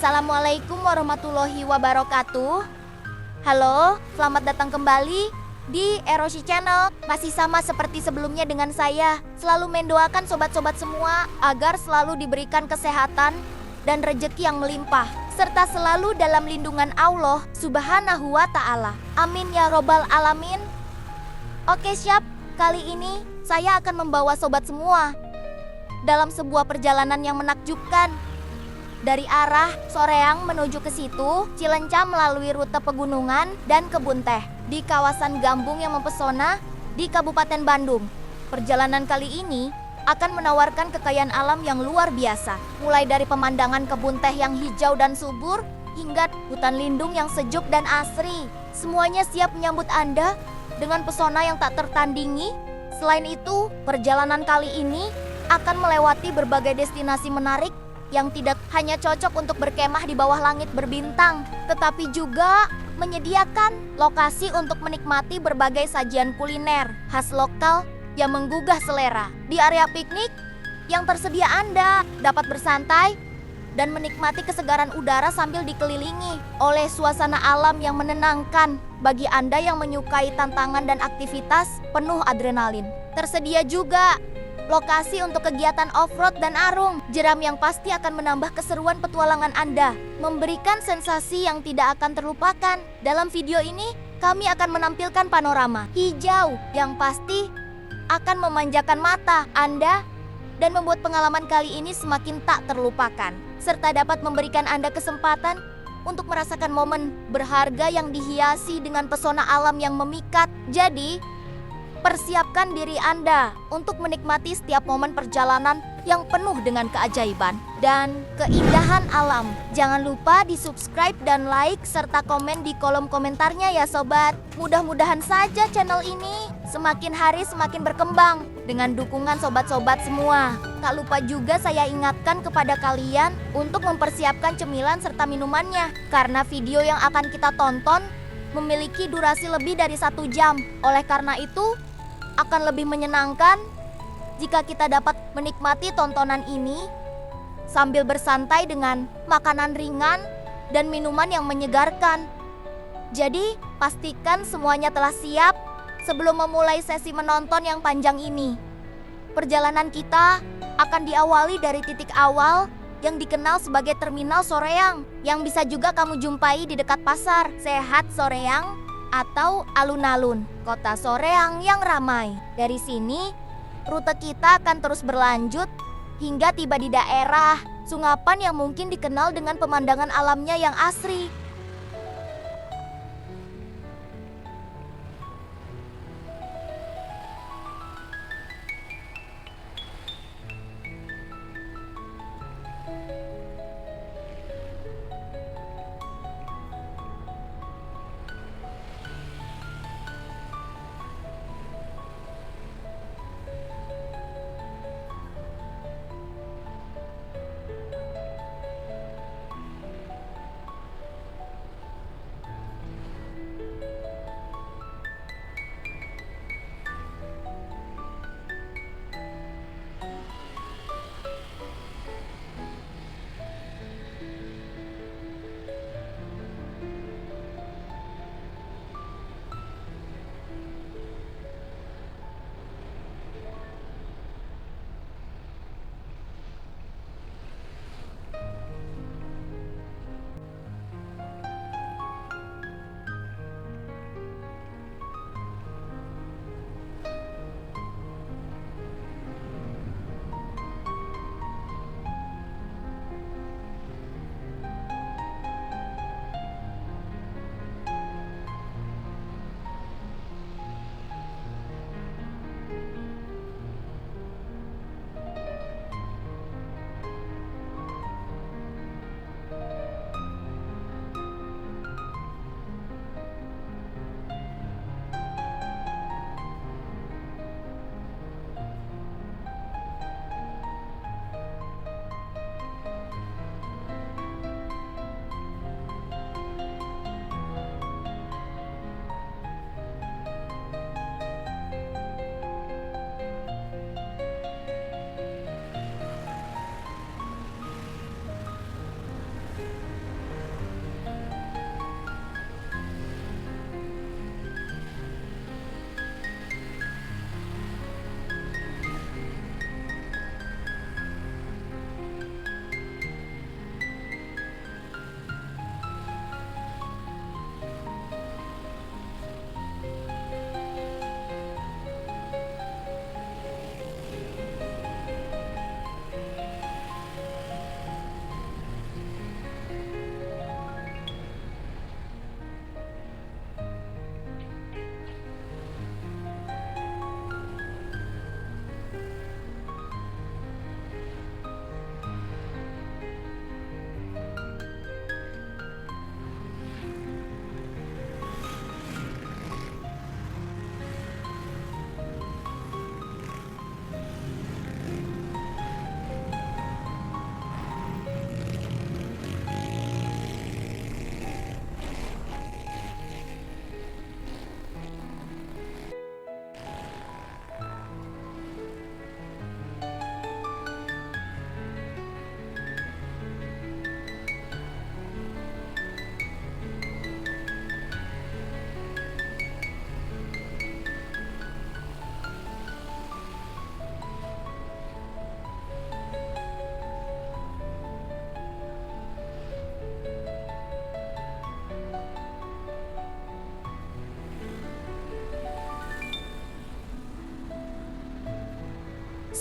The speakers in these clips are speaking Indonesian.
Assalamualaikum warahmatullahi wabarakatuh. Halo, selamat datang kembali di Erosi Channel. Masih sama seperti sebelumnya dengan saya. Selalu mendoakan sobat-sobat semua agar selalu diberikan kesehatan dan rezeki yang melimpah, serta selalu dalam lindungan Allah Subhanahu wa Ta'ala. Amin ya robbal alamin. Oke, siap. Kali ini saya akan membawa sobat semua dalam sebuah perjalanan yang menakjubkan. Dari arah Soreang menuju ke situ, Cilencah melalui rute pegunungan dan kebun teh di kawasan Gambung yang mempesona di Kabupaten Bandung. Perjalanan kali ini akan menawarkan kekayaan alam yang luar biasa, mulai dari pemandangan kebun teh yang hijau dan subur hingga hutan lindung yang sejuk dan asri. Semuanya siap menyambut Anda dengan pesona yang tak tertandingi. Selain itu, perjalanan kali ini akan melewati berbagai destinasi menarik yang tidak hanya cocok untuk berkemah di bawah langit berbintang, tetapi juga menyediakan lokasi untuk menikmati berbagai sajian kuliner khas lokal yang menggugah selera. Di area piknik yang tersedia Anda dapat bersantai dan menikmati kesegaran udara sambil dikelilingi oleh suasana alam yang menenangkan bagi Anda yang menyukai tantangan dan aktivitas penuh adrenalin. Tersedia juga lokasi untuk kegiatan off-road dan arung jeram yang pasti akan menambah keseruan petualangan Anda, memberikan sensasi yang tidak akan terlupakan. Dalam video ini, kami akan menampilkan panorama hijau yang pasti akan memanjakan mata Anda dan membuat pengalaman kali ini semakin tak terlupakan, serta dapat memberikan Anda kesempatan untuk merasakan momen berharga yang dihiasi dengan pesona alam yang memikat. Jadi, persiapkan diri Anda untuk menikmati setiap momen perjalanan yang penuh dengan keajaiban dan keindahan alam. Jangan lupa di-subscribe dan like serta komen di kolom komentarnya ya sobat. Mudah-mudahan saja channel ini semakin hari semakin berkembang dengan dukungan sobat-sobat semua. Tak lupa juga saya ingatkan kepada kalian untuk mempersiapkan cemilan serta minumannya, karena video yang akan kita tonton memiliki durasi lebih dari 1 jam. Oleh karena itu, akan lebih menyenangkan jika kita dapat menikmati tontonan ini sambil bersantai dengan makanan ringan dan minuman yang menyegarkan. Jadi, pastikan semuanya telah siap sebelum memulai sesi menonton yang panjang ini. Perjalanan kita akan diawali dari titik awal yang dikenal sebagai Terminal Soreang, yang bisa juga kamu jumpai di dekat Pasar Sehat Soreang atau alun-alun Kota Soreang yang ramai. Dari sini, rute kita akan terus berlanjut hingga tiba di daerah Sungapan yang mungkin dikenal dengan pemandangan alamnya yang asri.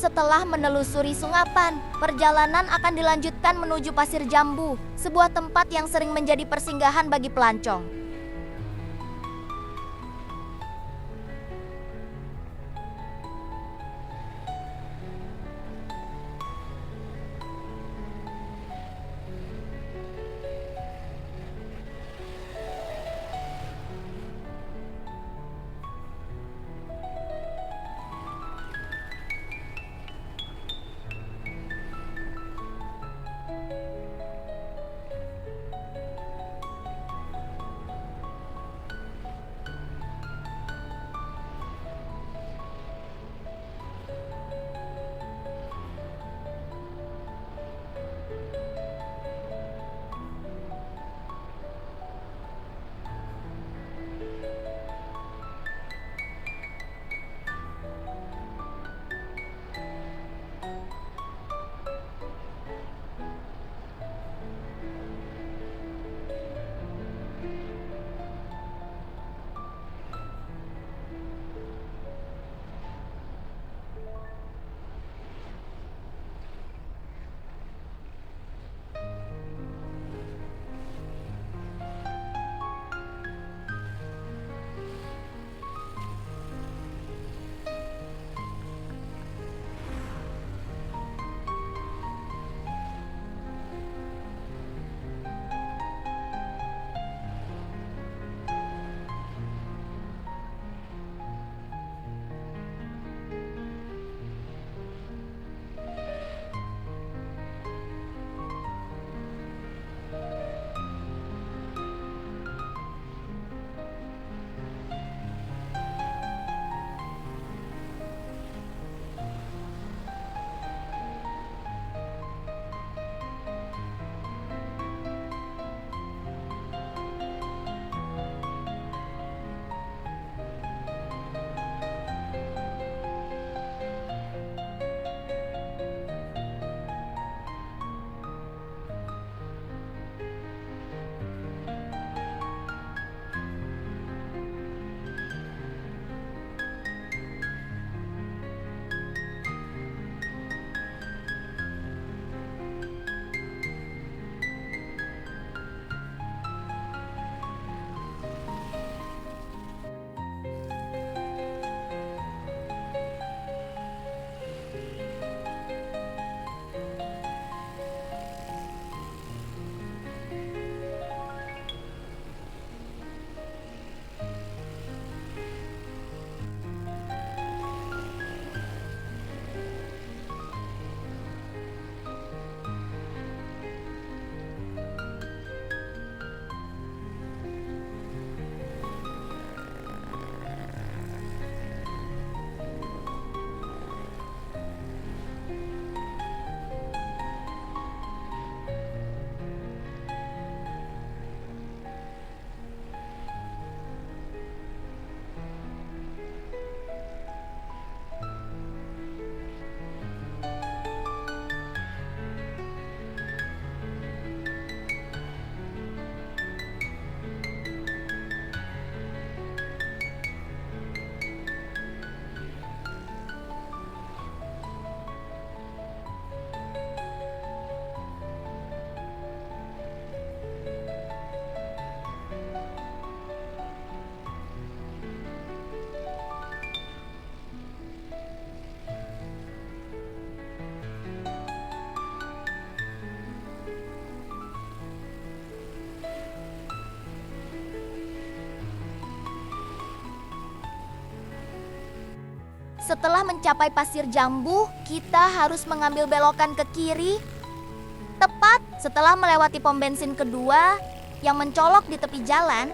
Setelah menelusuri Sungapan, perjalanan akan dilanjutkan menuju Pasir Jambu, sebuah tempat yang sering menjadi persinggahan bagi pelancong. Setelah mencapai Pasir Jambu, kita harus mengambil belokan ke kiri. Tepat setelah melewati pom bensin kedua yang mencolok di tepi jalan.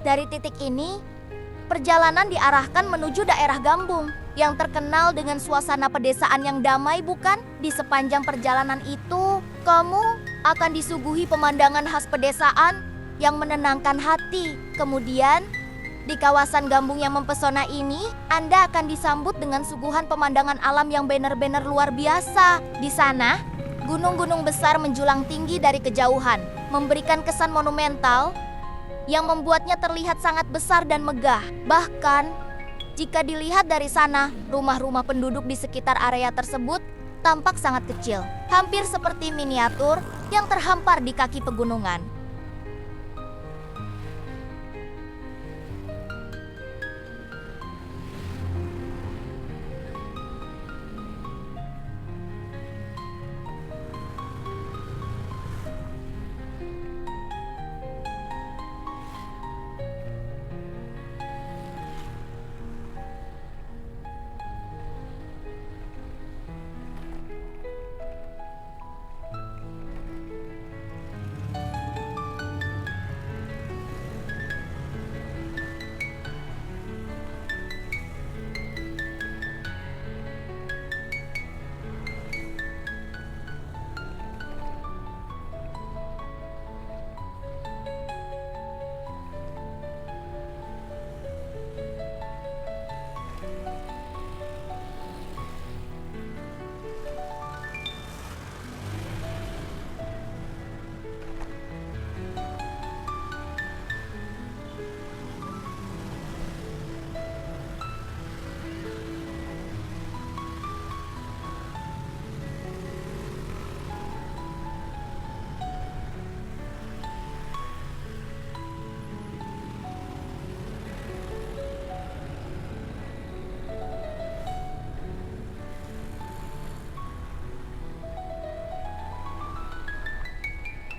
Dari titik ini, perjalanan diarahkan menuju daerah Gambung yang terkenal dengan suasana pedesaan yang damai, bukan? Di sepanjang perjalanan itu, kamu akan disuguhi pemandangan khas pedesaan yang menenangkan hati. Kemudian, di kawasan Gambung yang mempesona ini, Anda akan disambut dengan suguhan pemandangan alam yang benar-benar luar biasa. Di sana, gunung-gunung besar menjulang tinggi dari kejauhan, memberikan kesan monumental yang membuatnya terlihat sangat besar dan megah. Bahkan, jika dilihat dari sana, rumah-rumah penduduk di sekitar area tersebut tampak sangat kecil, hampir seperti miniatur yang terhampar di kaki pegunungan.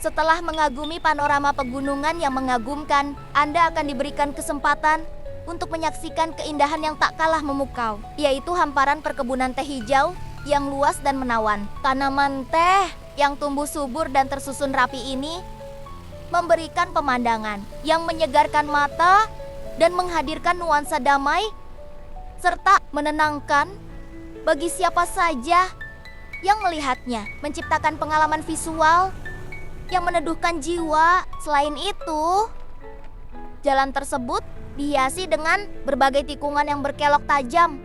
Setelah mengagumi panorama pegunungan yang mengagumkan, Anda akan diberikan kesempatan untuk menyaksikan keindahan yang tak kalah memukau, yaitu hamparan perkebunan teh hijau yang luas dan menawan. Tanaman teh yang tumbuh subur dan tersusun rapi ini memberikan pemandangan yang menyegarkan mata dan menghadirkan nuansa damai serta menenangkan bagi siapa saja yang melihatnya, menciptakan pengalaman visual yang meneduhkan jiwa. Selain itu, jalan tersebut dihiasi dengan berbagai tikungan yang berkelok tajam,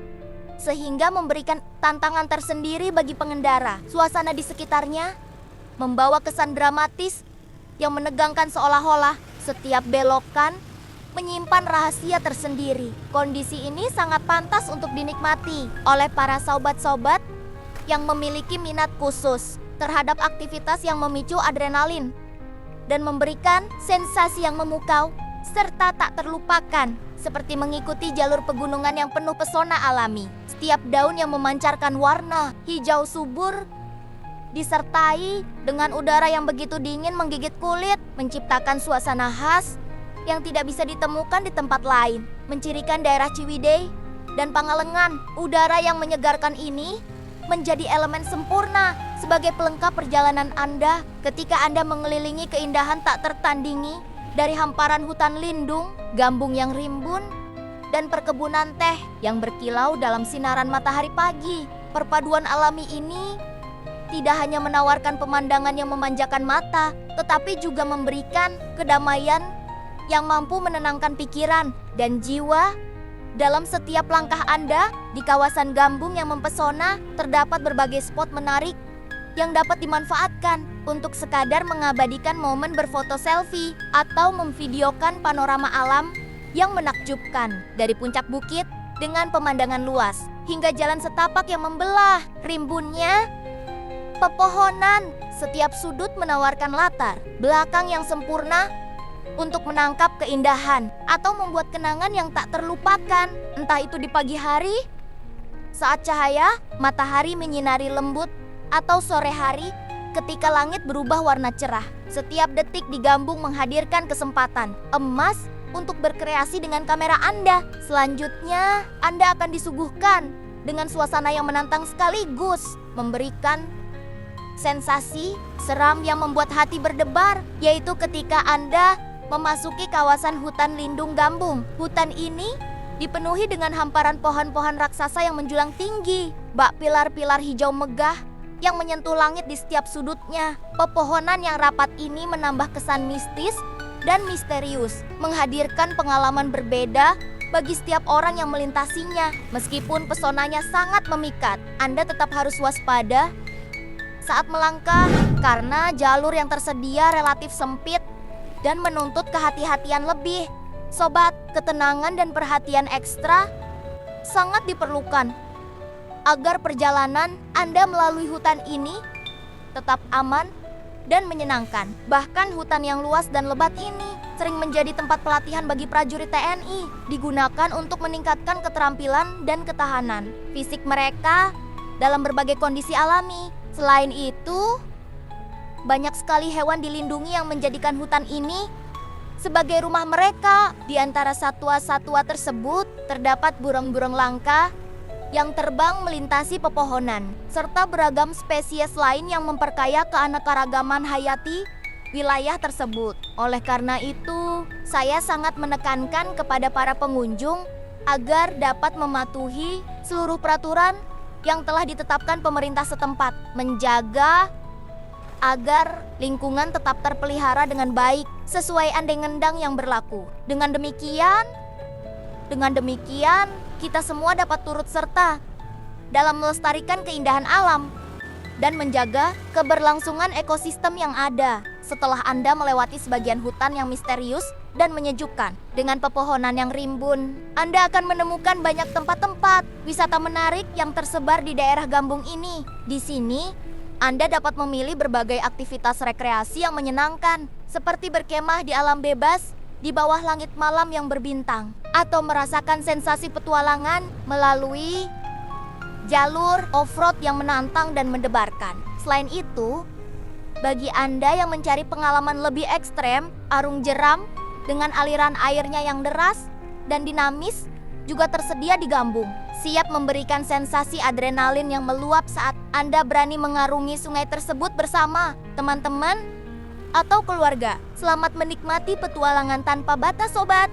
sehingga memberikan tantangan tersendiri bagi pengendara. Suasana di sekitarnya membawa kesan dramatis yang menegangkan, seolah-olah setiap belokan menyimpan rahasia tersendiri. Kondisi ini sangat pantas untuk dinikmati oleh para sobat-sobat yang memiliki minat khusus terhadap aktivitas yang memicu adrenalin dan memberikan sensasi yang memukau serta tak terlupakan, seperti mengikuti jalur pegunungan yang penuh pesona alami. Setiap daun yang memancarkan warna hijau subur disertai dengan udara yang begitu dingin menggigit kulit, menciptakan suasana khas yang tidak bisa ditemukan di tempat lain. Mencirikan daerah Ciwidey dan Pangalengan, udara yang menyegarkan ini menjadi elemen sempurna sebagai pelengkap perjalanan Anda ketika Anda mengelilingi keindahan tak tertandingi dari hamparan hutan lindung, Gambung yang rimbun, dan perkebunan teh yang berkilau dalam sinaran matahari pagi. Perpaduan alami ini tidak hanya menawarkan pemandangan yang memanjakan mata, tetapi juga memberikan kedamaian yang mampu menenangkan pikiran dan jiwa. Dalam setiap langkah Anda di kawasan Gambung yang mempesona, terdapat berbagai spot menarik yang dapat dimanfaatkan untuk sekadar mengabadikan momen berfoto selfie atau memvideokan panorama alam yang menakjubkan. Dari puncak bukit dengan pemandangan luas hingga jalan setapak yang membelah, rimbunnya pepohonan, setiap sudut menawarkan latar belakang yang sempurna untuk menangkap keindahan atau membuat kenangan yang tak terlupakan. Entah itu di pagi hari saat cahaya matahari menyinari lembut, atau sore hari ketika langit berubah warna cerah. Setiap detik di Gambung menghadirkan kesempatan emas untuk berkreasi dengan kamera Anda. Selanjutnya, Anda akan disuguhkan dengan suasana yang menantang sekaligus memberikan sensasi seram yang membuat hati berdebar, yaitu ketika Anda memasuki kawasan hutan lindung Gambung. Hutan ini dipenuhi dengan hamparan pohon-pohon raksasa yang menjulang tinggi. Bak pilar-pilar hijau megah yang menyentuh langit di setiap sudutnya. Pepohonan yang rapat ini menambah kesan mistis dan misterius, menghadirkan pengalaman berbeda bagi setiap orang yang melintasinya. Meskipun pesonanya sangat memikat, Anda tetap harus waspada saat melangkah karena jalur yang tersedia relatif sempit dan menuntut kehati-hatian lebih. Sobat, ketenangan dan perhatian ekstra sangat diperlukan agar perjalanan Anda melalui hutan ini tetap aman dan menyenangkan. Bahkan hutan yang luas dan lebat ini sering menjadi tempat pelatihan bagi prajurit TNI, digunakan untuk meningkatkan keterampilan dan ketahanan fisik mereka dalam berbagai kondisi alami. Selain itu, banyak sekali hewan dilindungi yang menjadikan hutan ini sebagai rumah mereka. Di antara satwa-satwa tersebut terdapat burung-burung langka yang terbang melintasi pepohonan, serta beragam spesies lain yang memperkaya keanekaragaman hayati wilayah tersebut. Oleh karena itu, saya sangat menekankan kepada para pengunjung agar dapat mematuhi seluruh peraturan yang telah ditetapkan pemerintah setempat, menjaga agar lingkungan tetap terpelihara dengan baik sesuai andeng-endang yang berlaku. Dengan demikian, kita semua dapat turut serta dalam melestarikan keindahan alam dan menjaga keberlangsungan ekosistem yang ada. Setelah Anda melewati sebagian hutan yang misterius dan menyejukkan dengan pepohonan yang rimbun, Anda akan menemukan banyak tempat-tempat wisata menarik yang tersebar di daerah Gambung ini. Di sini, Anda dapat memilih berbagai aktivitas rekreasi yang menyenangkan, seperti berkemah di alam bebas di bawah langit malam yang berbintang, atau merasakan sensasi petualangan melalui jalur off-road yang menantang dan mendebarkan. Selain itu, bagi Anda yang mencari pengalaman lebih ekstrem, arung jeram dengan aliran airnya yang deras dan dinamis juga tersedia di Gambung, siap memberikan sensasi adrenalin yang meluap saat Anda berani mengarungi sungai tersebut bersama teman-teman atau keluarga. Selamat menikmati petualangan tanpa batas, sobat.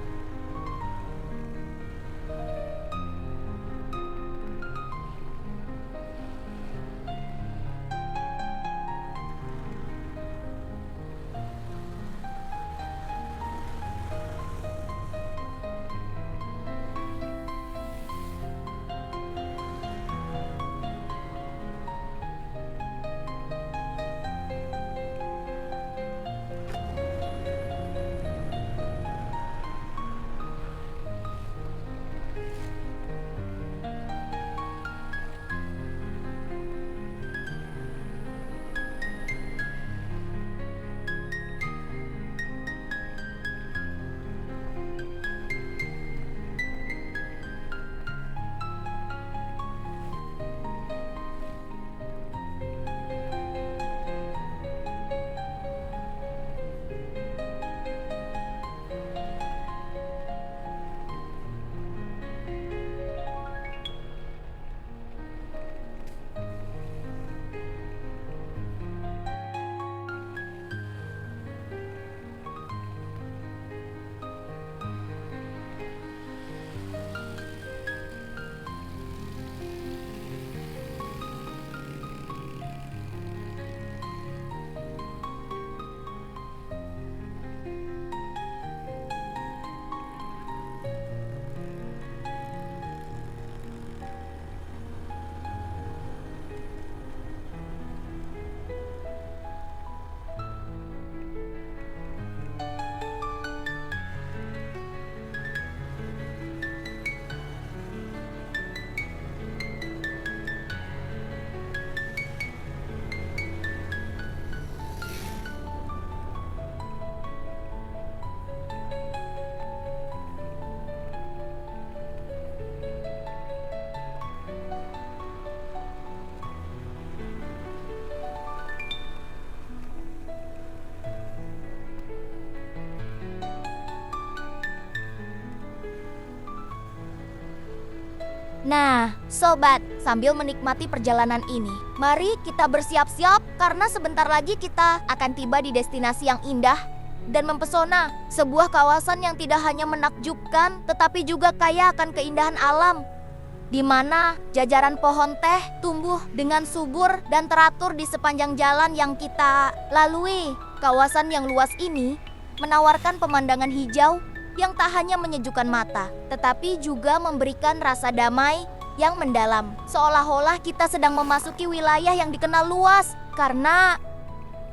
Nah, sobat, sambil menikmati perjalanan ini, mari kita bersiap-siap karena sebentar lagi kita akan tiba di destinasi yang indah dan mempesona. Sebuah kawasan yang tidak hanya menakjubkan, tetapi juga kaya akan keindahan alam, di mana jajaran pohon teh tumbuh dengan subur dan teratur di sepanjang jalan yang kita lalui. Kawasan yang luas ini menawarkan pemandangan hijau yang tak hanya menyejukkan mata, tetapi juga memberikan rasa damai yang mendalam. Seolah-olah kita sedang memasuki wilayah yang dikenal luas karena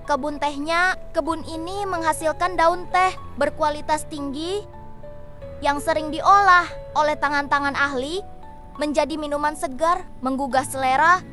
kebun tehnya. Kebun ini menghasilkan daun teh berkualitas tinggi yang sering diolah oleh tangan-tangan ahli menjadi minuman segar, menggugah selera,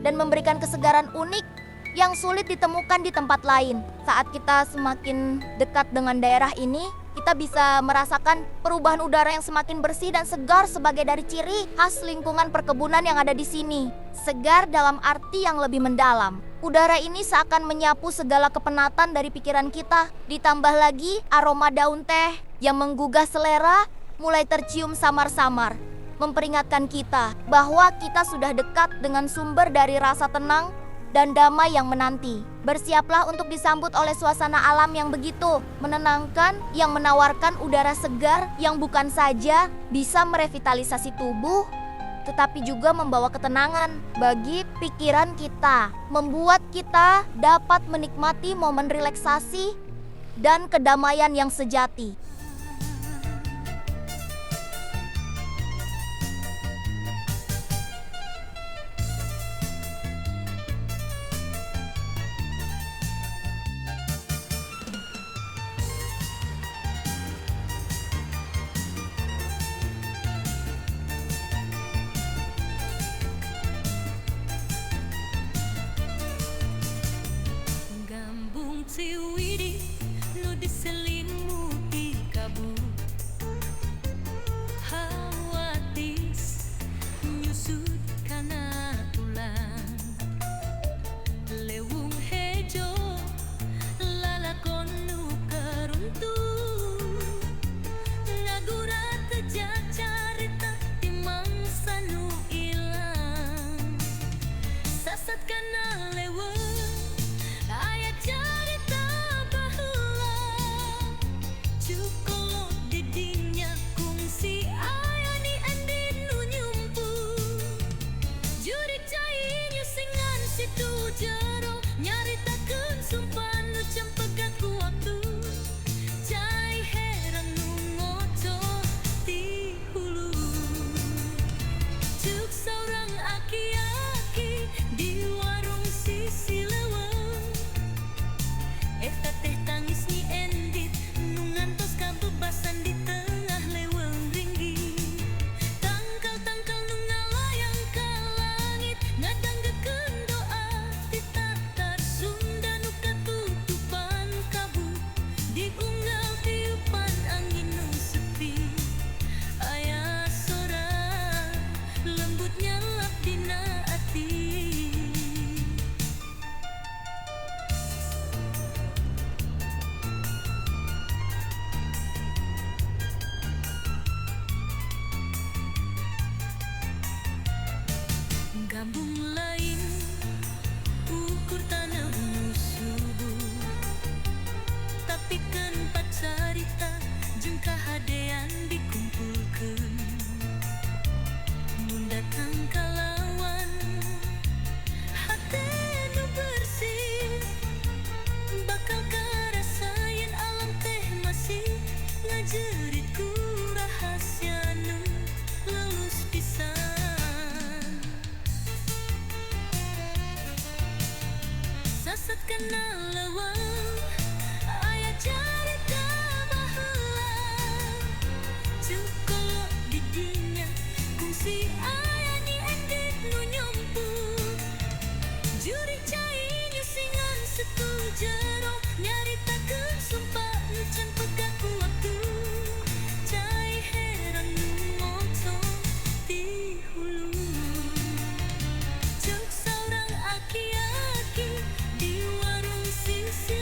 dan memberikan kesegaran unik yang sulit ditemukan di tempat lain. Saat kita semakin dekat dengan daerah ini, kita bisa merasakan perubahan udara yang semakin bersih dan segar sebagai dari ciri khas lingkungan perkebunan yang ada di sini. Segar dalam arti yang lebih mendalam. Udara ini seakan menyapu segala kepenatan dari pikiran kita. Ditambah lagi aroma daun teh yang menggugah selera mulai tercium samar-samar, memperingatkan kita bahwa kita sudah dekat dengan sumber dari rasa tenang dan damai yang menanti. Bersiaplah untuk disambut oleh suasana alam yang begitu menenangkan, yang menawarkan udara segar yang bukan saja bisa merevitalisasi tubuh, tetapi juga membawa ketenangan bagi pikiran kita, membuat kita dapat menikmati momen relaksasi dan kedamaian yang sejati. Tiwidi nu diselimuti kabut, hawatis nyusut kana tulang, lewung hejo lalakon nu karuntuh, ngagurat jacarita timang sanu ilang, sasat kana lewung aya carita baheula, cukup didinya kungsi aya ni andin nu nyumpu, jurik cai nyusingan situ jero nyaritakeun sumpah nu cempegat ku waktu, cai herang nu ngoco ti hulu, cuk saurang aki-aki di warung sisi leuweung. Eta teh tangis nyi endit nu ngantos kabebasan di tengah leuweung ringgih, tangkal-tangkal nu ngalayang ka langit ngadanggekeun doa ti tatar Sunda nu katutupan kabut, diunggal tiupan angin nu sepi, aya sora lembut nyalap dina ati. Gambung lain ukur tanah nu subuh, tapi kan pacarita jeung kahadean dikumpulkeun, mun datang kalawan hate nu bersih, bakal karasayan alam teh masih ngajerit ku rahasia nu lulus pisan. Sasat kana leuweung aya carita baheula, cukup didinya kungsi aya ni endit nu nyumpu, jurik cai nyusingan situ jero nyaritakeun sumpah nu can pegat ku waktu, cai herang nu ngoco ti hulu, cuk saurang aki-aki di warung sisi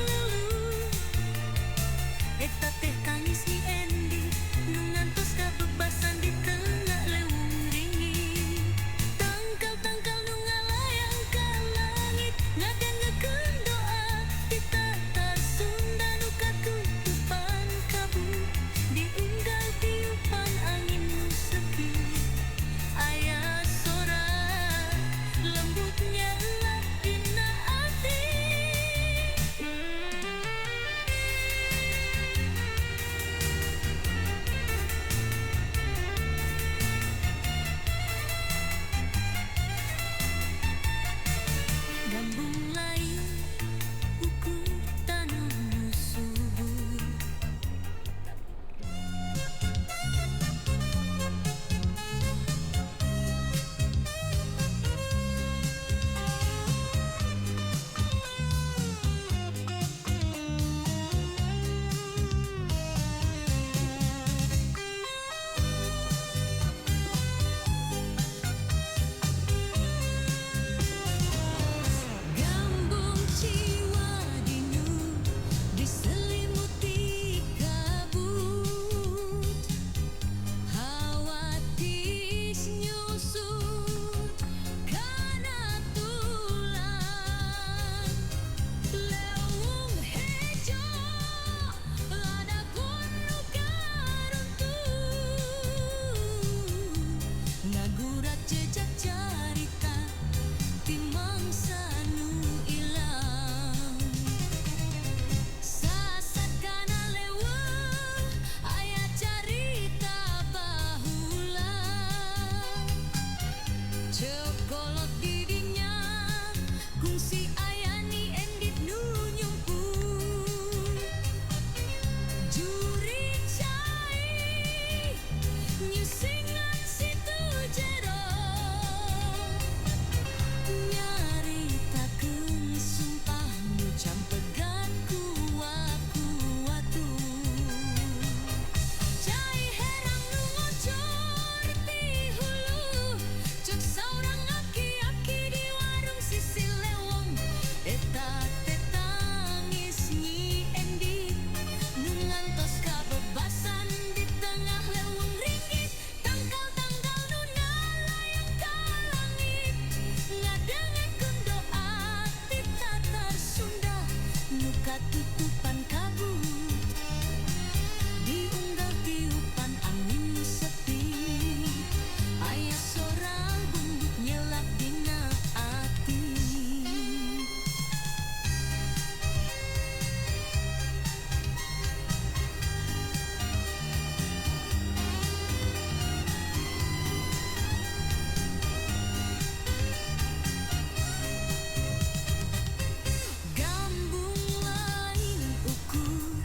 tutupan kabut, diunggal tiupan angin sepi, ayah sorang bumbut nyelap dina ati. Gambung lain ukur,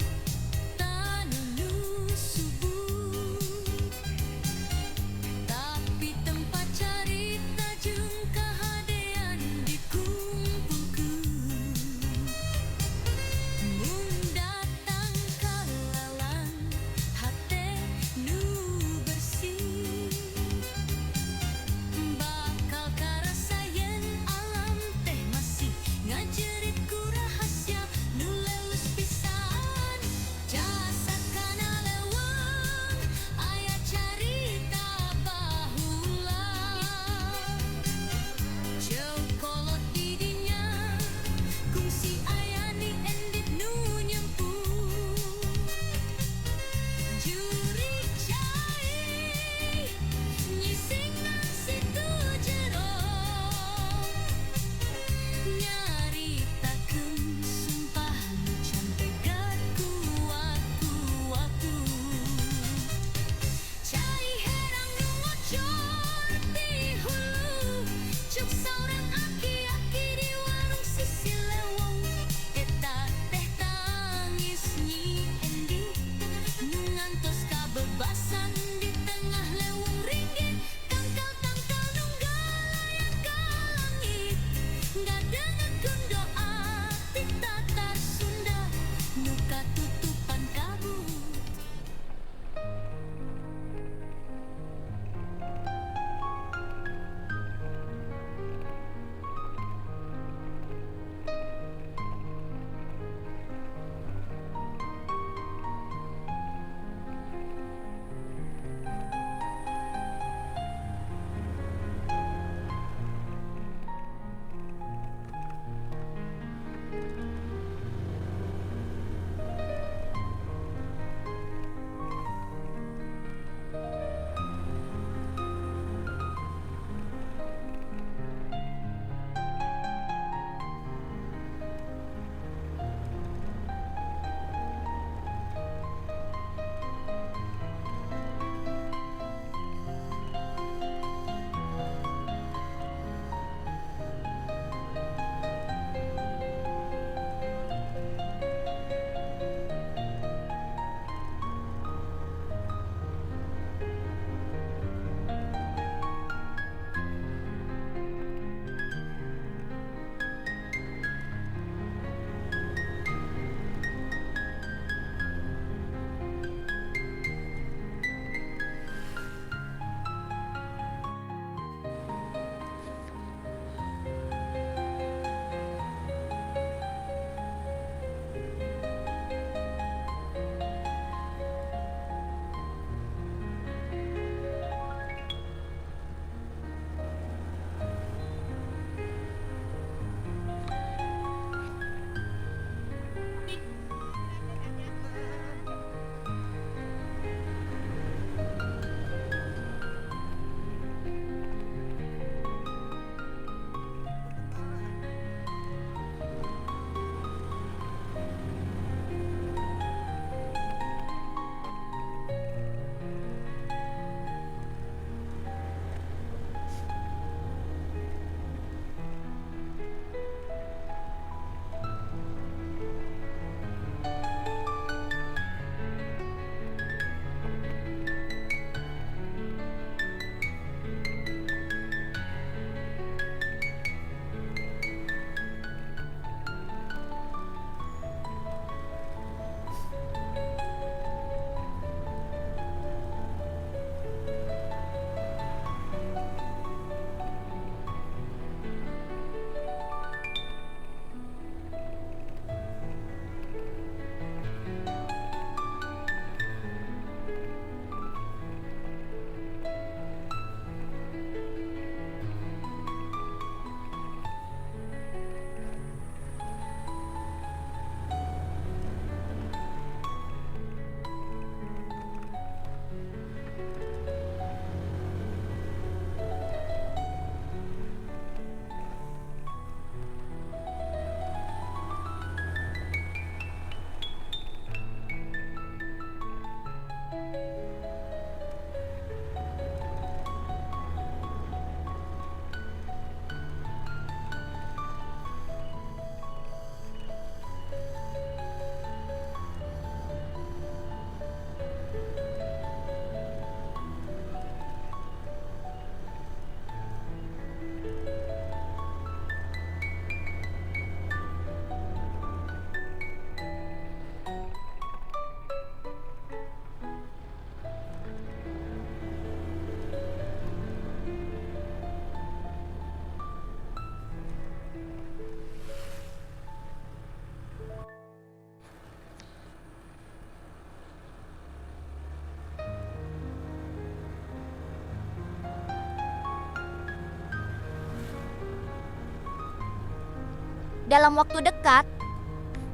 Dalam waktu dekat,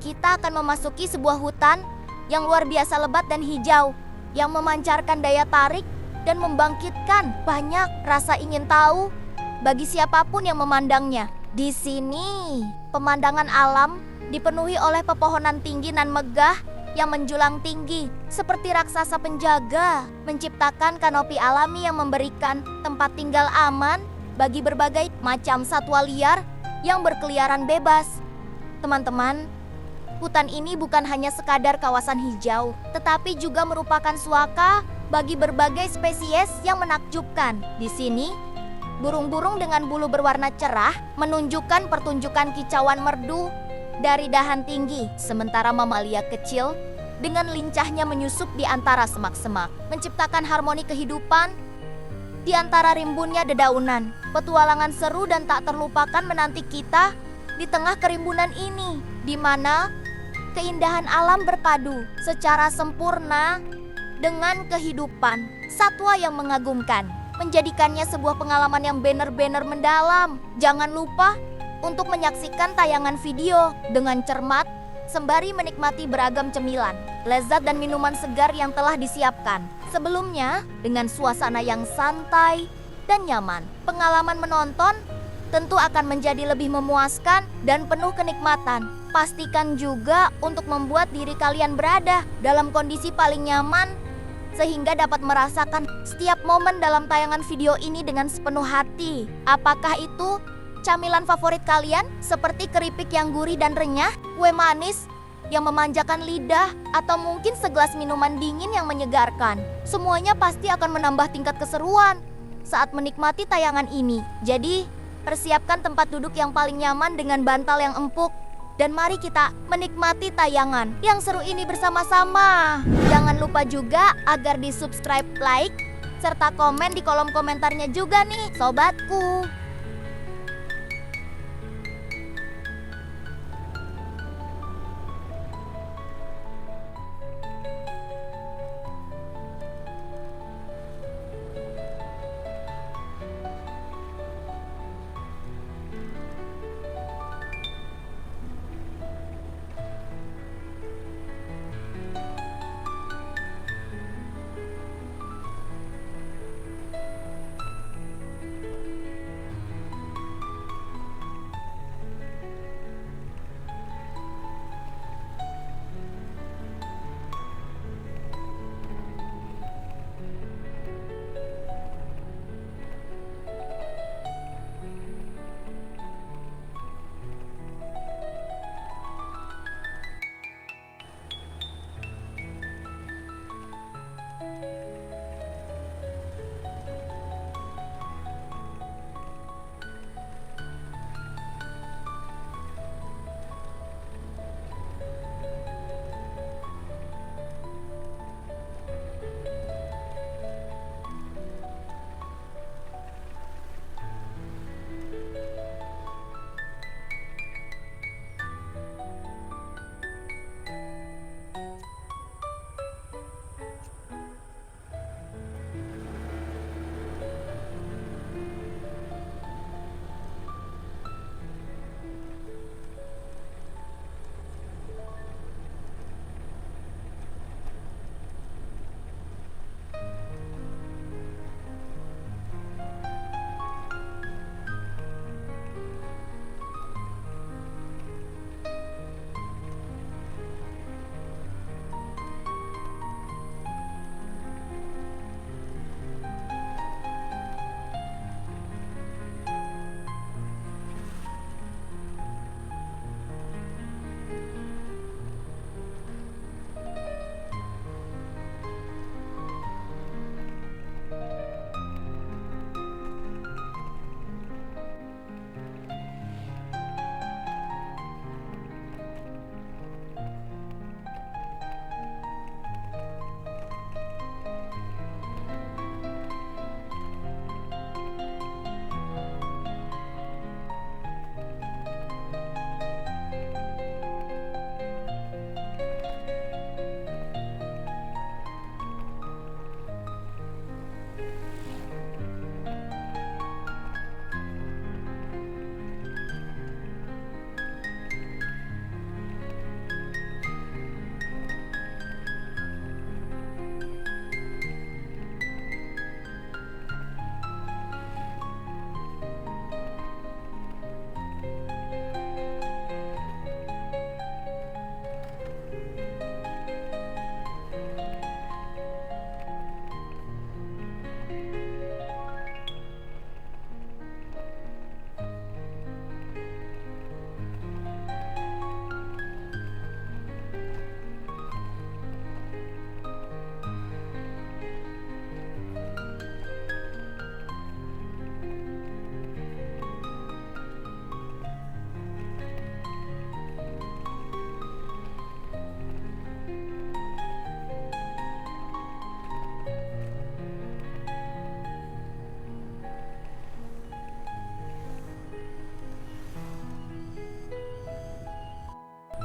kita akan memasuki sebuah hutan yang luar biasa lebat dan hijau, yang memancarkan daya tarik dan membangkitkan banyak rasa ingin tahu bagi siapapun yang memandangnya. Di sini, pemandangan alam dipenuhi oleh pepohonan tinggi nan megah yang menjulang tinggi seperti raksasa penjaga, menciptakan kanopi alami yang memberikan tempat tinggal aman bagi berbagai macam satwa liar yang berkeliaran bebas. Teman-teman, hutan ini bukan hanya sekadar kawasan hijau, tetapi juga merupakan suaka bagi berbagai spesies yang menakjubkan. Di sini, burung-burung dengan bulu berwarna cerah menunjukkan pertunjukan kicauan merdu dari dahan tinggi, sementara mamalia kecil dengan lincahnya menyusup di antara semak-semak, menciptakan harmoni kehidupan di antara rimbunnya dedaunan. Petualangan seru dan tak terlupakan menanti kita di tengah kerimbunan ini, di mana keindahan alam berpadu secara sempurna dengan kehidupan satwa yang mengagumkan, menjadikannya sebuah pengalaman yang benar-benar mendalam. Jangan lupa untuk menyaksikan tayangan video dengan cermat sembari menikmati beragam cemilan, lezat dan minuman segar yang telah disiapkan. Sebelumnya, dengan suasana yang santai dan nyaman, pengalaman menonton tentu akan menjadi lebih memuaskan dan penuh kenikmatan. Pastikan juga untuk membuat diri kalian berada dalam kondisi paling nyaman sehingga dapat merasakan setiap momen dalam tayangan video ini dengan sepenuh hati. Apakah itu camilan favorit kalian seperti keripik yang gurih dan renyah, kue manis yang memanjakan lidah, atau mungkin segelas minuman dingin yang menyegarkan? Semuanya pasti akan menambah tingkat keseruan saat menikmati tayangan ini. Jadi, persiapkan tempat duduk yang paling nyaman dengan bantal yang empuk. Dan mari kita menikmati tayangan yang seru ini bersama-sama. Jangan lupa juga agar di subscribe, like, serta komen di kolom komentarnya juga nih, sobatku.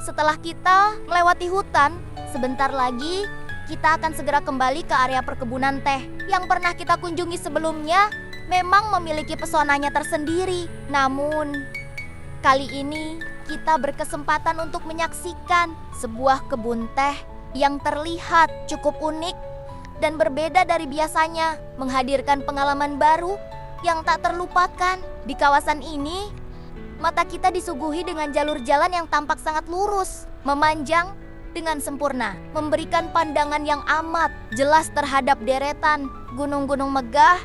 Setelah kita melewati hutan, sebentar lagi kita akan segera kembali ke area perkebunan teh yang pernah kita kunjungi sebelumnya. Memang memiliki pesonanya tersendiri. Namun, kali ini kita berkesempatan untuk menyaksikan sebuah kebun teh yang terlihat cukup unik dan berbeda dari biasanya, menghadirkan pengalaman baru yang tak terlupakan. Di kawasan ini, mata kita disuguhi dengan jalur jalan yang tampak sangat lurus, memanjang dengan sempurna, memberikan pandangan yang amat jelas terhadap deretan gunung-gunung megah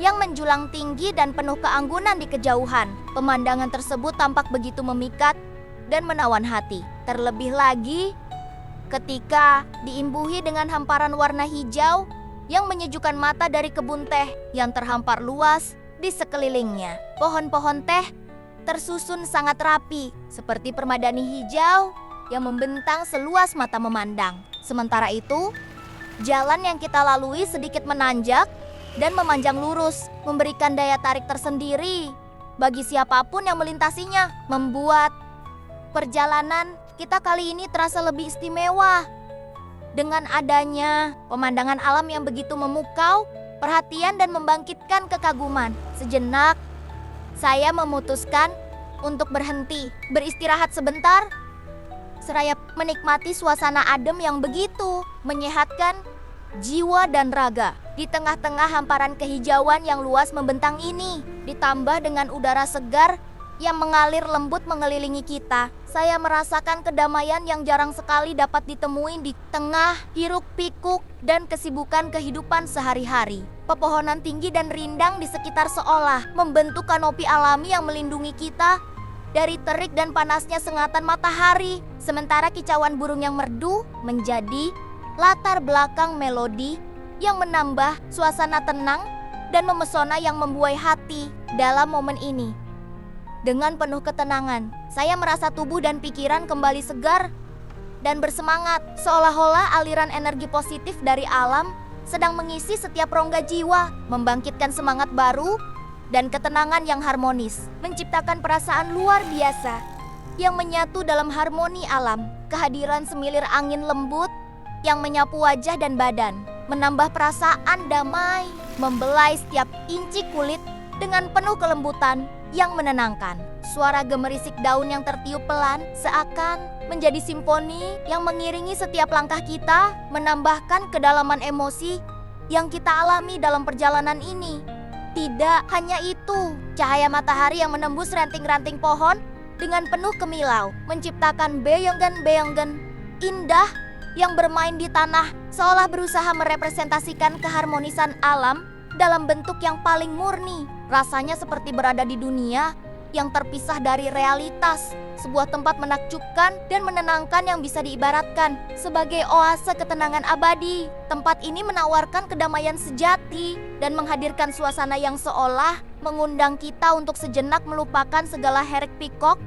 yang menjulang tinggi dan penuh keanggunan di kejauhan. Pemandangan tersebut tampak begitu memikat dan menawan hati. Terlebih lagi ketika diimbuhi dengan hamparan warna hijau yang menyejukkan mata dari kebun teh yang terhampar luas di sekelilingnya. Pohon-pohon teh tersusun sangat rapi, seperti permadani hijau yang membentang seluas mata memandang. Sementara itu, jalan yang kita lalui sedikit menanjak dan memanjang lurus, memberikan daya tarik tersendiri bagi siapapun yang melintasinya, membuat perjalanan kita kali ini terasa lebih istimewa. Dengan adanya pemandangan alam yang begitu memukau perhatian dan membangkitkan kekaguman, sejenak saya memutuskan untuk berhenti, beristirahat sebentar, seraya menikmati suasana adem yang begitu menyehatkan jiwa dan raga. Di tengah-tengah hamparan kehijauan yang luas membentang ini, ditambah dengan udara segar yang mengalir lembut mengelilingi kita, saya merasakan kedamaian yang jarang sekali dapat ditemui di tengah hiruk-pikuk dan kesibukan kehidupan sehari-hari. Pepohonan tinggi dan rindang di sekitar seolah membentuk kanopi alami yang melindungi kita dari terik dan panasnya sengatan matahari, sementara kicauan burung yang merdu menjadi latar belakang melodi yang menambah suasana tenang dan memesona yang membuai hati. Dalam momen ini, dengan penuh ketenangan, saya merasa tubuh dan pikiran kembali segar dan bersemangat, seolah-olah aliran energi positif dari alam sedang mengisi setiap rongga jiwa, membangkitkan semangat baru dan ketenangan yang harmonis, menciptakan perasaan luar biasa yang menyatu dalam harmoni alam. Kehadiran semilir angin lembut yang menyapu wajah dan badan, menambah perasaan damai, membelai setiap inci kulit dengan penuh kelembutan yang menenangkan. Suara gemerisik daun yang tertiup pelan seakan menjadi simfoni yang mengiringi setiap langkah kita, menambahkan kedalaman emosi yang kita alami dalam perjalanan ini. Tidak hanya itu, cahaya matahari yang menembus ranting-ranting pohon dengan penuh kemilau, menciptakan beyongan-beyongan indah yang bermain di tanah, seolah berusaha merepresentasikan keharmonisan alam dalam bentuk yang paling murni. Rasanya seperti berada di dunia yang terpisah dari realitas, sebuah tempat menakjubkan dan menenangkan yang bisa diibaratkan sebagai oase ketenangan abadi. Tempat ini menawarkan kedamaian sejati dan menghadirkan suasana yang seolah mengundang kita untuk sejenak melupakan segala herek pikok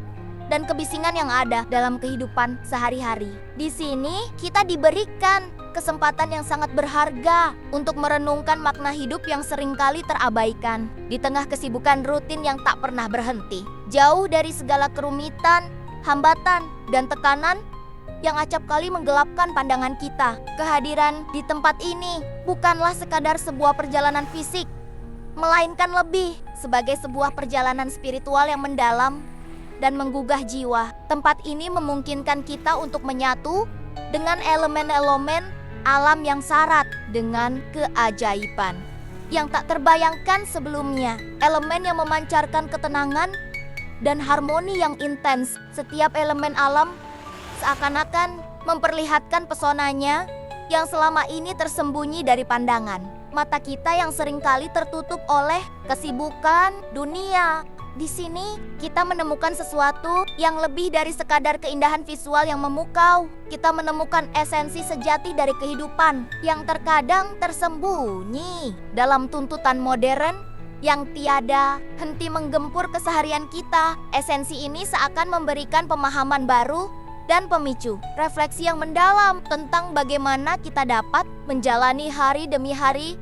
dan kebisingan yang ada dalam kehidupan sehari-hari. Di sini kita diberikan kesempatan yang sangat berharga untuk merenungkan makna hidup yang seringkali terabaikan di tengah kesibukan rutin yang tak pernah berhenti. Jauh dari segala kerumitan, hambatan, dan tekanan yang acap kali menggelapkan pandangan kita, kehadiran di tempat ini bukanlah sekadar sebuah perjalanan fisik, melainkan lebih sebagai sebuah perjalanan spiritual yang mendalam dan menggugah jiwa. Tempat ini memungkinkan kita untuk menyatu dengan elemen-elemen alam yang syarat dengan keajaiban yang tak terbayangkan sebelumnya. Elemen yang memancarkan ketenangan dan harmoni yang intens. Setiap elemen alam seakan-akan memperlihatkan pesonanya yang selama ini tersembunyi dari pandangan mata kita yang seringkali tertutup oleh kesibukan dunia. Di sini kita menemukan sesuatu yang lebih dari sekadar keindahan visual yang memukau. Kita menemukan esensi sejati dari kehidupan yang terkadang tersembunyi dalam tuntutan modern yang tiada henti menggempur keseharian kita. Esensi ini seakan memberikan pemahaman baru dan pemicu refleksi yang mendalam tentang bagaimana kita dapat menjalani hari demi hari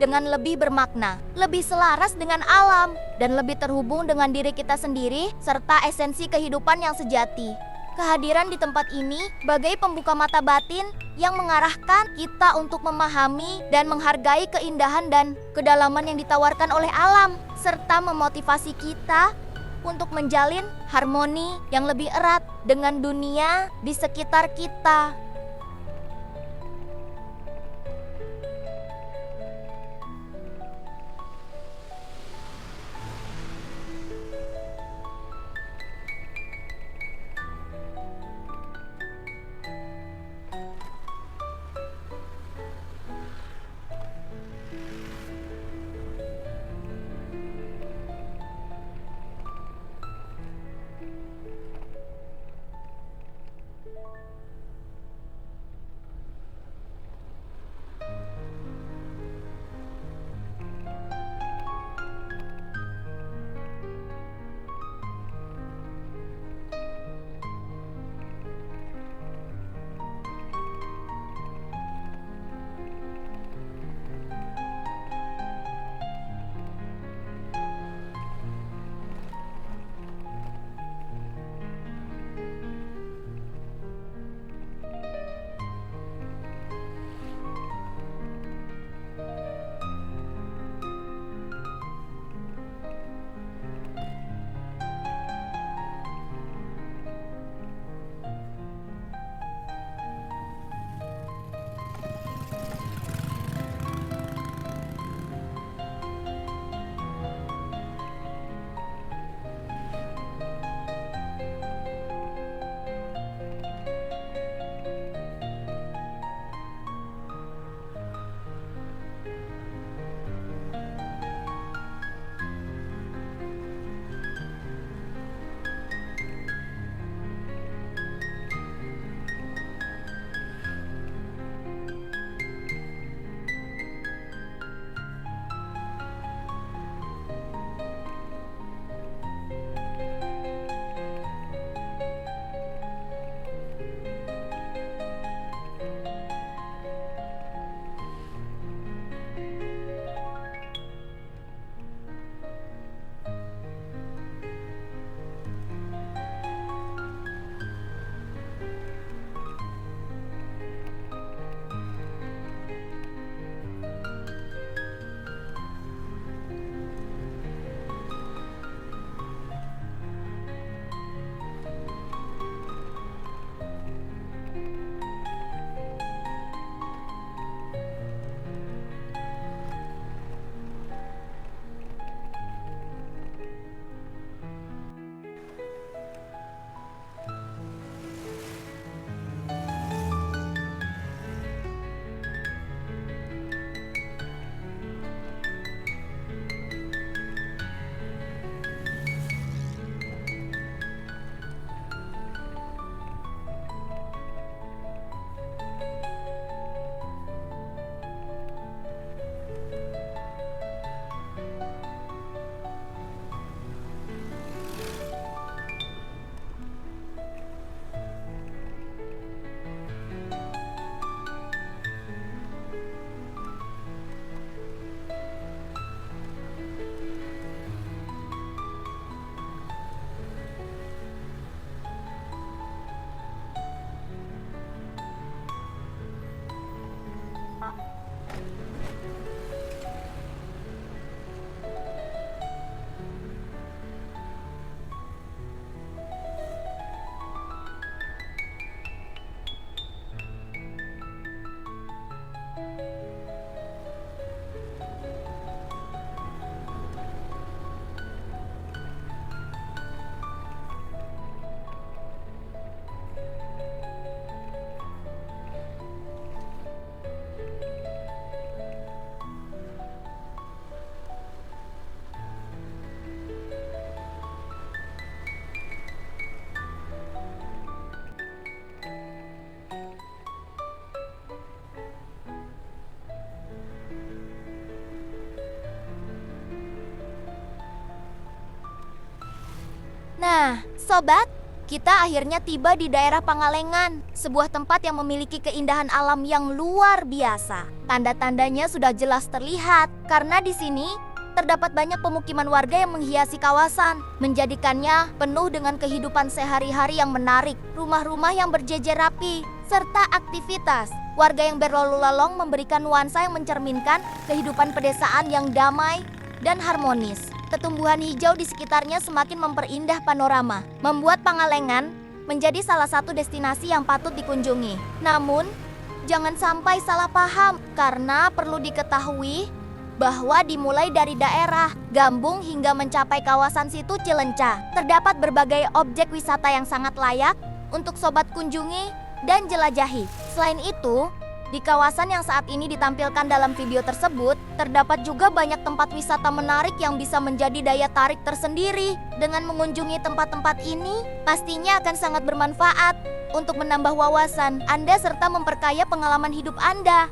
dengan lebih bermakna, lebih selaras dengan alam, dan lebih terhubung dengan diri kita sendiri serta esensi kehidupan yang sejati. Kehadiran di tempat ini bagai pembuka mata batin yang mengarahkan kita untuk memahami dan menghargai keindahan dan kedalaman yang ditawarkan oleh alam, serta memotivasi kita untuk menjalin harmoni yang lebih erat dengan dunia di sekitar kita. Nah, sobat, kita akhirnya tiba di daerah Pangalengan, sebuah tempat yang memiliki keindahan alam yang luar biasa. Tanda-tandanya sudah jelas terlihat, karena di sini terdapat banyak pemukiman warga yang menghiasi kawasan, menjadikannya penuh dengan kehidupan sehari-hari yang menarik. Rumah-rumah yang berjejer rapi, serta aktivitas warga yang berlalu lalong memberikan nuansa yang mencerminkan kehidupan pedesaan yang damai dan harmonis. Tumbuhan hijau di sekitarnya semakin memperindah panorama, membuat Pangalengan menjadi salah satu destinasi yang patut dikunjungi. Namun, jangan sampai salah paham, karena perlu diketahui bahwa dimulai dari daerah Gambung hingga mencapai kawasan Situ Cilenca, terdapat berbagai objek wisata yang sangat layak untuk sobat kunjungi dan jelajahi. Selain itu, di kawasan yang saat ini ditampilkan dalam video tersebut, terdapat juga banyak tempat wisata menarik yang bisa menjadi daya tarik tersendiri. Dengan mengunjungi tempat-tempat ini, pastinya akan sangat bermanfaat untuk menambah wawasan Anda serta memperkaya pengalaman hidup Anda.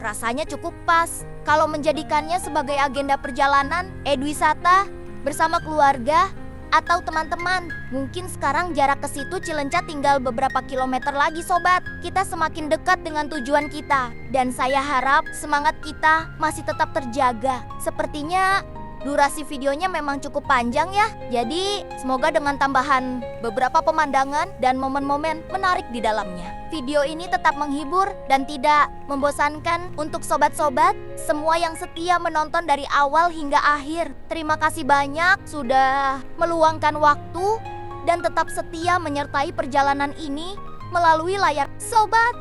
Rasanya cukup pas kalau menjadikannya sebagai agenda perjalanan, edwisata, bersama keluarga, atau teman-teman. Mungkin sekarang jarak ke Situ Cilenca tinggal beberapa kilometer lagi sobat. Kita semakin dekat dengan tujuan kita. Dan saya harap semangat kita masih tetap terjaga. Sepertinya durasi videonya memang cukup panjang ya. Jadi semoga dengan tambahan beberapa pemandangan dan momen-momen menarik di dalamnya, video ini tetap menghibur dan tidak membosankan untuk sobat-sobat semua yang setia menonton dari awal hingga akhir. Terima kasih banyak sudah meluangkan waktu dan tetap setia menyertai perjalanan ini melalui layar sobat.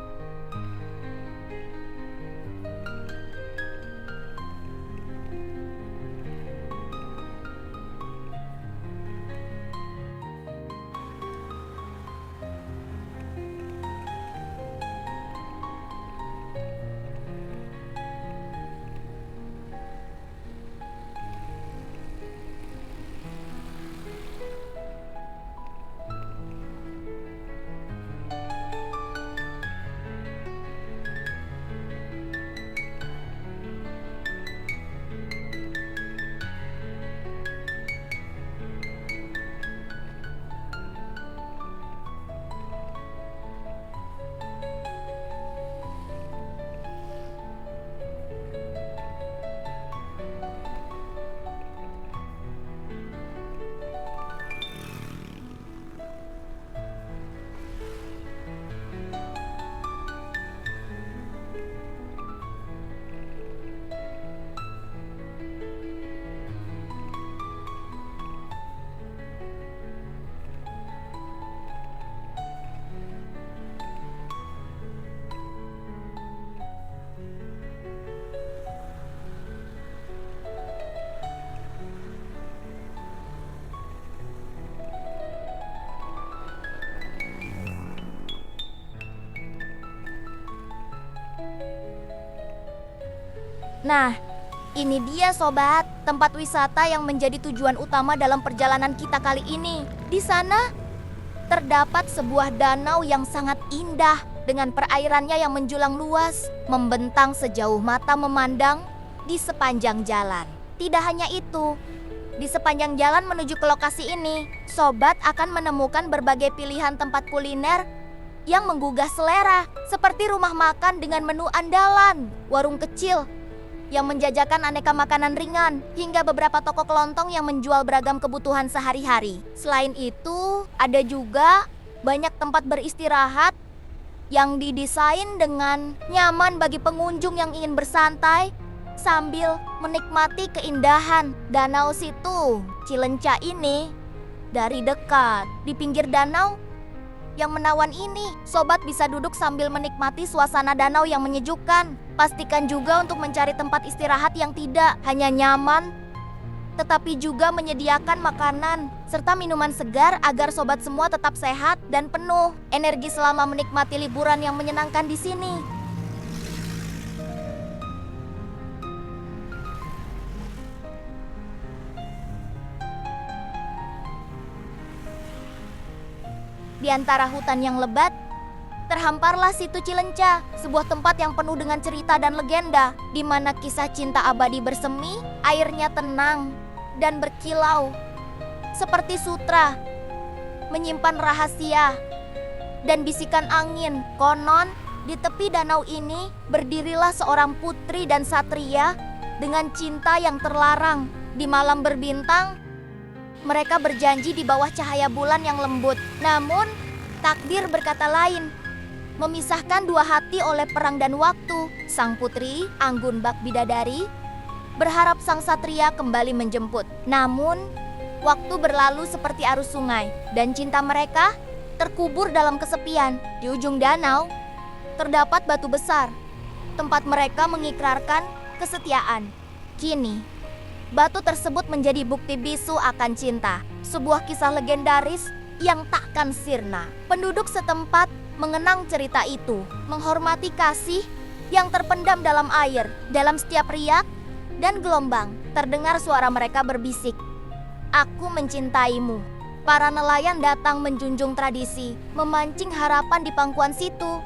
Nah, ini dia sobat, tempat wisata yang menjadi tujuan utama dalam perjalanan kita kali ini. Di sana terdapat sebuah danau yang sangat indah dengan perairannya yang menjulang luas, membentang sejauh mata memandang di sepanjang jalan. Tidak hanya itu, di sepanjang jalan menuju ke lokasi ini, sobat akan menemukan berbagai pilihan tempat kuliner yang menggugah selera, seperti rumah makan dengan menu andalan, warung kecil yang menjajakan aneka makanan ringan, hingga beberapa toko kelontong yang menjual beragam kebutuhan sehari-hari. Selain itu, ada juga banyak tempat beristirahat yang didesain dengan nyaman bagi pengunjung yang ingin bersantai sambil menikmati keindahan Danau Situ Cilenca ini dari dekat. Di pinggir danau yang menawan ini, sobat bisa duduk sambil menikmati suasana danau yang menyejukkan. Pastikan juga untuk mencari tempat istirahat yang tidak hanya nyaman, tetapi juga menyediakan makanan serta minuman segar agar sobat semua tetap sehat dan penuh energi selama menikmati liburan yang menyenangkan di sini. Di antara hutan yang lebat, terhamparlah Situ Cilenca, sebuah tempat yang penuh dengan cerita dan legenda, di mana kisah cinta abadi bersemi, airnya tenang dan berkilau, seperti sutra, menyimpan rahasia dan bisikan angin. Konon, di tepi danau ini berdirilah seorang putri dan satria dengan cinta yang terlarang. Di malam berbintang, mereka berjanji di bawah cahaya bulan yang lembut. Namun, takdir berkata lain. Memisahkan dua hati oleh perang dan waktu, sang putri, Anggun Bak Bidadari, berharap sang satria kembali menjemput. Namun, waktu berlalu seperti arus sungai, dan cinta mereka terkubur dalam kesepian. Di ujung danau, terdapat batu besar, tempat mereka mengikrarkan kesetiaan. Kini, batu tersebut menjadi bukti bisu akan cinta, sebuah kisah legendaris yang takkan sirna. Penduduk setempat mengenang cerita itu, menghormati kasih yang terpendam dalam air. Dalam setiap riak dan gelombang, terdengar suara mereka berbisik, "Aku mencintaimu." Para nelayan datang menjunjung tradisi, memancing harapan di pangkuan situ.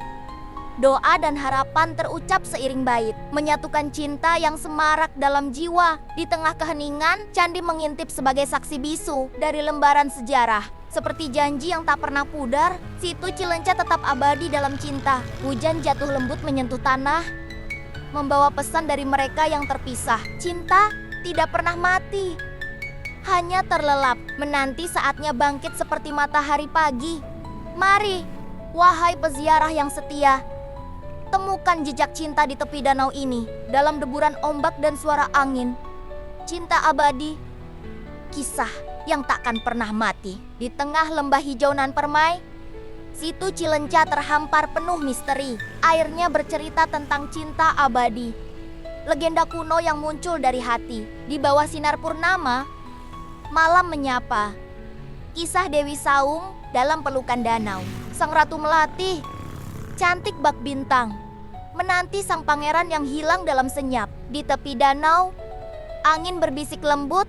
Doa dan harapan terucap seiring bait, menyatukan cinta yang semarak dalam jiwa. Di tengah keheningan, candi mengintip sebagai saksi bisu dari lembaran sejarah. Seperti janji yang tak pernah pudar, situ Cilenca tetap abadi dalam cinta. Hujan jatuh lembut menyentuh tanah, membawa pesan dari mereka yang terpisah. Cinta tidak pernah mati, hanya terlelap, menanti saatnya bangkit seperti matahari pagi. Mari, wahai peziarah yang setia, temukan jejak cinta di tepi danau ini. Dalam deburan ombak dan suara angin, cinta abadi, kisah yang takkan pernah mati. Di tengah lembah hijau nan permai, situ Cilenca terhampar penuh misteri. Airnya bercerita tentang cinta abadi, legenda kuno yang muncul dari hati. Di bawah sinar purnama, malam menyapa, kisah Dewi Saung dalam pelukan danau. Sang Ratu Melati, cantik bak bintang, menanti sang pangeran yang hilang dalam senyap. Di tepi danau, angin berbisik lembut,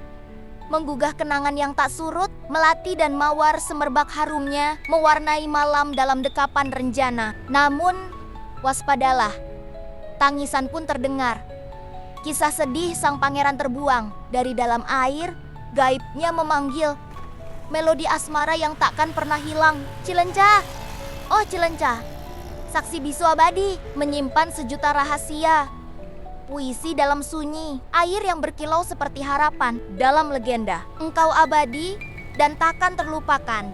menggugah kenangan yang tak surut. Melati dan mawar semerbak harumnya mewarnai malam dalam dekapan renjana. Namun, waspadalah, tangisan pun terdengar. Kisah sedih sang pangeran terbuang. Dari dalam air, gaibnya memanggil, melodi asmara yang takkan pernah hilang. Cilenca, oh Cilenca, saksi bisu abadi, menyimpan sejuta rahasia. Puisi dalam sunyi, air yang berkilau seperti harapan dalam legenda. Engkau abadi dan takkan terlupakan.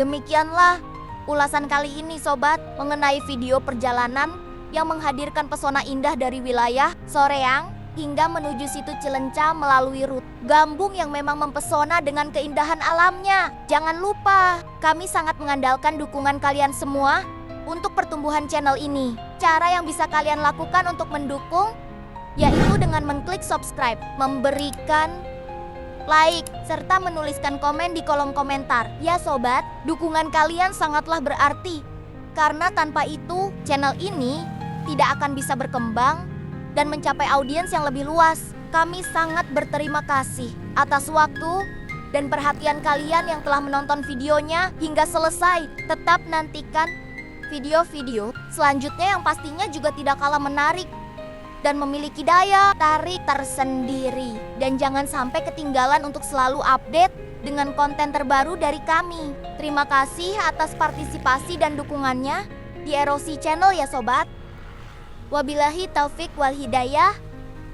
Demikianlah ulasan kali ini sobat mengenai video perjalanan yang menghadirkan pesona indah dari wilayah Soreang hingga menuju situ Cilenca melalui rute Gambung yang memang mempesona dengan keindahan alamnya. Jangan lupa, kami sangat mengandalkan dukungan kalian semua untuk pertumbuhan channel ini. Cara yang bisa kalian lakukan untuk mendukung yaitu dengan mengklik subscribe, memberikan like, serta menuliskan komen di kolom komentar. Ya sobat, dukungan kalian sangatlah berarti. Karena tanpa itu, channel ini tidak akan bisa berkembang dan mencapai audiens yang lebih luas. Kami sangat berterima kasih atas waktu dan perhatian kalian yang telah menonton videonya hingga selesai. Tetap nantikan video-video selanjutnya yang pastinya juga tidak kalah menarik dan memiliki daya tarik tersendiri. Dan jangan sampai ketinggalan untuk selalu update dengan konten terbaru dari kami. Terima kasih atas partisipasi dan dukungannya di Erosi Channel ya sobat. Wabillahi taufik wal hidayah.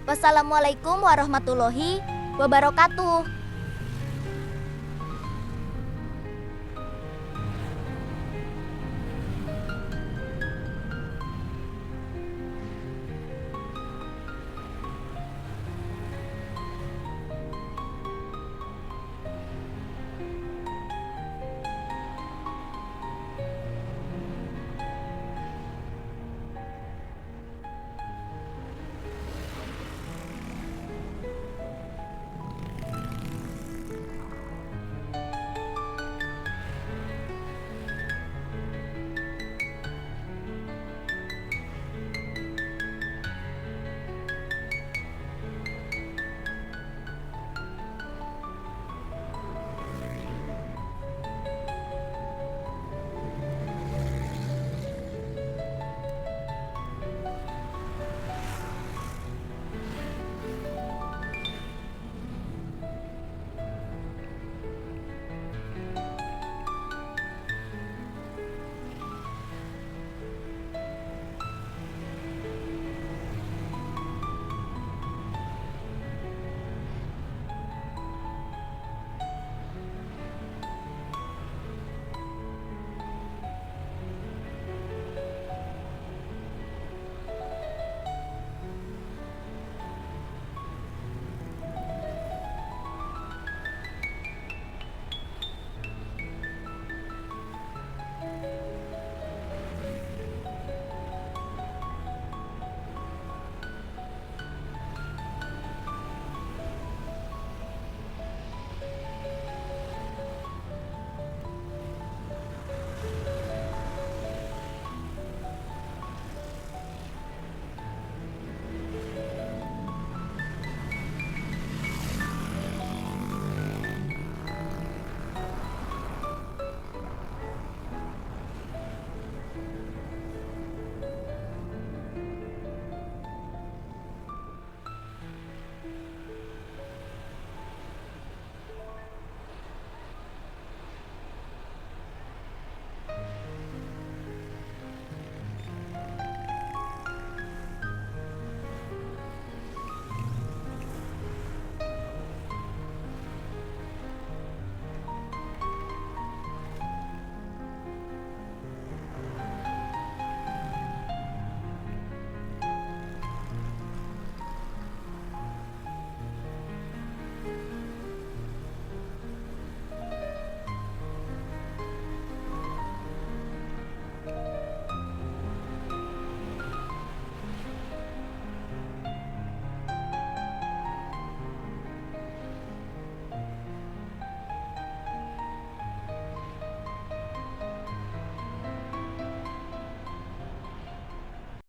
Wassalamualaikum warahmatullahi wabarakatuh.